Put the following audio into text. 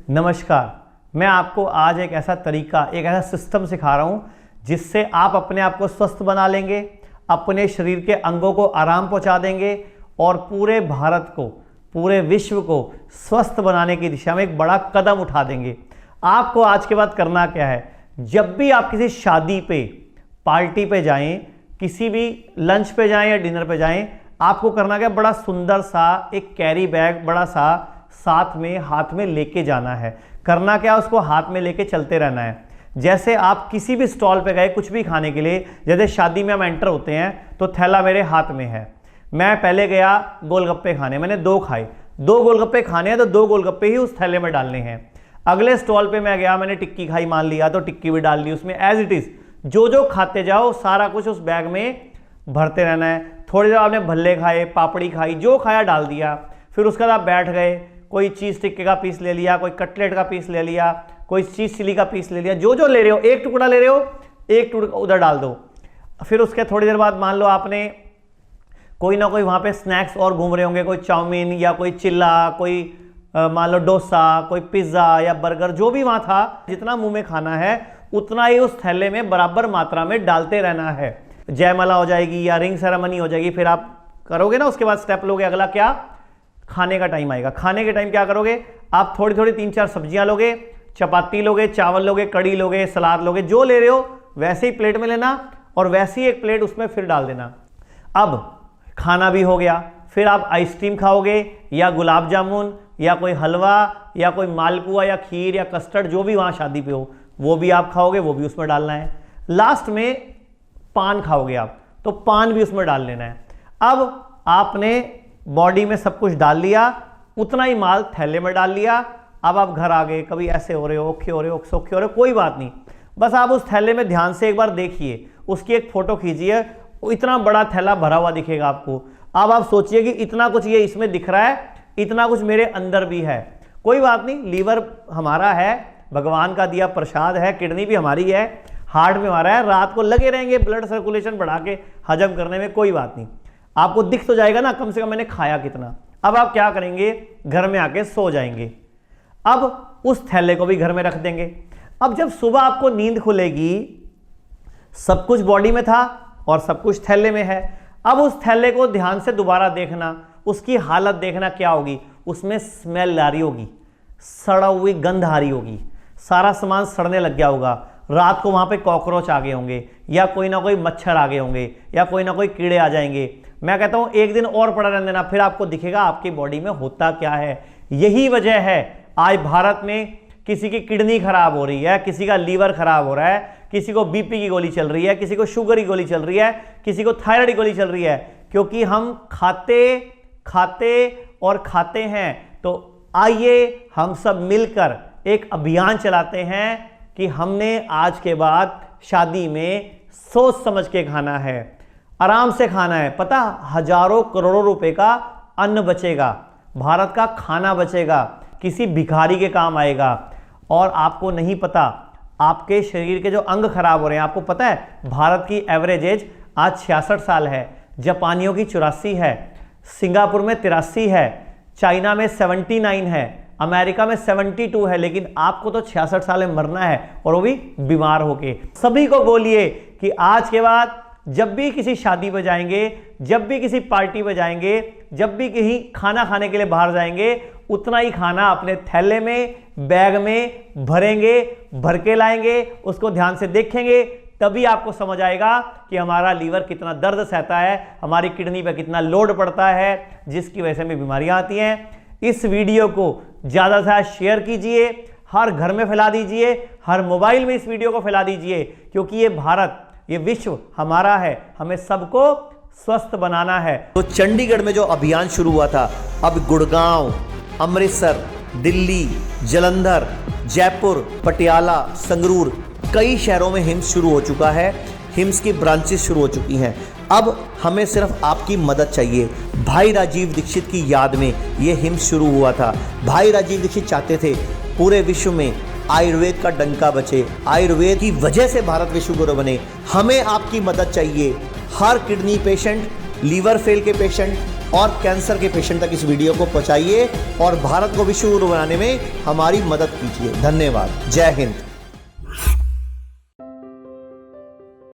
नमस्कार। मैं आपको आज एक ऐसा तरीका, एक ऐसा सिस्टम सिखा रहा हूं जिससे आप अपने आप को स्वस्थ बना लेंगे, अपने शरीर के अंगों को आराम पहुंचा देंगे और पूरे भारत को, पूरे विश्व को स्वस्थ बनाने की दिशा में एक बड़ा कदम उठा देंगे। आपको आज के बाद करना क्या है, जब भी आप किसी शादी पे, पार्टी पे जाएं, किसी भी लंच पे जाएं या डिनर पे जाएं, आपको करना क्या, बड़ा सुंदर सा एक कैरी बैग बड़ा सा साथ में हाथ में लेके जाना है। करना क्या, उसको हाथ में लेके चलते रहना है। जैसे आप किसी भी स्टॉल पे गए कुछ भी खाने के लिए, जैसे शादी में हम एंटर होते हैं तो थैला मेरे हाथ में है। मैं पहले गया गोलगप्पे खाने, मैंने 2 खाए। 2 गोलगप्पे खाने हैं तो 2 गोलगप्पे ही उस थैले में डालने हैं। अगले स्टॉल पे मैं गया, मैंने टिक्की खाई मान लिया तो टिक्की भी डाल ली उसमें। एज इट इज जो जो खाते जाओ सारा कुछ उस बैग में भरते रहना है। थोड़ी देर आपने भल्ले खाए, पापड़ी खाई, जो खाया डाल दिया। फिर उसके बाद आप बैठ गए, कोई चीज़ टिक्के का पीस ले लिया, कोई कटलेट का पीस ले लिया, कोई चीज़ चिली का पीस ले लिया। जो जो ले रहे हो, एक टुकड़ा ले रहे हो, एक टुकड़ा उधर डाल दो। फिर उसके थोड़ी देर बाद मान लो आपने कोई ना कोई वहाँ पे स्नैक्स और घूम रहे होंगे, कोई चाउमीन या कोई चिल्ला, कोई मान लो डोसा, कोई पिज्ज़ा या बर्गर, जो भी वहाँ था, जितना मुंह में खाना है उतना ही उस थैले में बराबर मात्रा में डालते रहना है। जयमाला हो जाएगी या रिंग सेरेमनी हो जाएगी, फिर आप करोगे ना, उसके बाद स्टेप लोगे। अगला क्या, खाने का टाइम आएगा। खाने के टाइम क्या करोगे, आप थोड़ी थोड़ी 3-4 सब्जियां लोगे, चपाती लोगे, चावल लोगे, कड़ी लोगे, सलाद लोगे, जो ले रहे हो वैसे ही प्लेट में लेना और वैसे ही एक प्लेट उसमें फिर डाल देना। अब खाना भी हो गया, फिर आप आइसक्रीम खाओगे या गुलाब जामुन या कोई हलवा या कोई मालपुआ या खीर या कस्टर्ड, जो भी वहाँ शादी पे हो वो भी आप खाओगे, वो भी उसमें डालना है। लास्ट में पान खाओगे आप, तो पान भी उसमें डाल लेना है। अब आपने बॉडी में सब कुछ डाल लिया, उतना ही माल थैले में डाल लिया। अब आप घर आ गए, कभी ऐसे हो रहे हो, औखे हो रहे हो, सौखे हो रहे हो, कोई बात नहीं, बस आप उस थैले में ध्यान से एक बार देखिए, उसकी एक फोटो खींचिए। इतना बड़ा थैला भरा हुआ दिखेगा आपको। अब आप सोचिए कि इतना कुछ ये इसमें दिख रहा है, इतना कुछ मेरे अंदर भी है। कोई बात नहीं, लीवर हमारा है, भगवान का दिया प्रसाद है, किडनी भी हमारी है, हार्ट में हमारा है। रात को लगे रहेंगे ब्लड सर्कुलेशन बढ़ा के हजम करने में, कोई बात नहीं, आपको दिख तो जाएगा ना कम से कम मैंने खाया कितना। अब आप क्या करेंगे, घर में आके सो जाएंगे। अब उस थैले को भी घर में रख देंगे। अब जब सुबह आपको नींद खुलेगी, सब कुछ बॉडी में था और सब कुछ थैले में है। अब उस थैले को ध्यान से दोबारा देखना, उसकी हालत देखना क्या होगी। उसमें स्मेल आ रही होगी, सड़ा हुई गंध आ रही होगी, सारा सामान सड़ने लग गया होगा। रात को वहां पे कॉकरोच आ गए होंगे या कोई ना कोई मच्छर आ गए होंगे या कोई ना कोई कीड़े आ जाएंगे। मैं कहता हूं एक दिन और पड़ा रहने देना, फिर आपको दिखेगा आपकी बॉडी में होता क्या है। यही वजह है आज भारत में किसी की किडनी खराब हो रही है, किसी का लीवर खराब हो रहा है, किसी को बीपी की गोली चल रही है, किसी को शुगर की गोली चल रही है, किसी को थायराइड की गोली चल रही है, क्योंकि हम खाते हैं। तो आइए हम सब मिलकर एक अभियान चलाते हैं कि हमने आज के बाद शादी में सोच समझ के खाना है, आराम से खाना है। पता, हजारों करोड़ों रुपए का अन्न बचेगा, भारत का खाना बचेगा, किसी भिखारी के काम आएगा। और आपको नहीं पता, आपके शरीर के जो अंग खराब हो रहे हैं, आपको पता है भारत की एवरेज एज आज 66 साल है, जापानियों की 84 है, सिंगापुर में 83 है, चाइना में 79 है, अमेरिका में 72 है। लेकिन आपको तो 66 साल में मरना है और वो भी बीमार होके। सभी को बोलिए कि आज के बाद जब भी किसी शादी पे जाएंगे, जब भी किसी पार्टी पे जाएंगे, जब भी कहीं खाना खाने के लिए बाहर जाएंगे, उतना ही खाना अपने थैले में, बैग में भरेंगे, भर के लाएंगे, उसको ध्यान से देखेंगे। तभी आपको समझ आएगा कि हमारा लीवर कितना दर्द सहता है, हमारी किडनी पे कितना लोड पड़ता है, जिसकी वजह से हमें बीमारियां आती हैं। इस वीडियो को ज़्यादा से ज़्यादा शेयर कीजिए, हर घर में फैला दीजिए, हर मोबाइल में इस वीडियो को फैला दीजिए, क्योंकि ये भारत, ये विश्व हमारा है, हमें सबको स्वस्थ बनाना है। तो चंडीगढ़ में जो अभियान शुरू हुआ था, अब गुड़गांव, अमृतसर, दिल्ली, जालंधर, जयपुर, पटियाला, संगरूर, कई शहरों में हिम्स शुरू हो चुका है। हिम्स की ब्रांचेस शुरू हो चुकी हैं। अब हमें सिर्फ आपकी मदद चाहिए। भाई राजीव दीक्षित की याद में ये हिम्स शुरू हुआ था। भाई राजीव दीक्षित चाहते थे पूरे विश्व में आयुर्वेद का डंका बचे, आयुर्वेद की वजह से भारत विश्व गुरु बने। हमें आपकी मदद चाहिए। हर किडनी पेशेंट, लीवर फेल के पेशेंट, और कैंसर के पेशेंट तक इस वीडियो को पहुंचाइए और भारत को विश्व गुरु बनाने में हमारी मदद कीजिए। धन्यवाद। जय हिंद।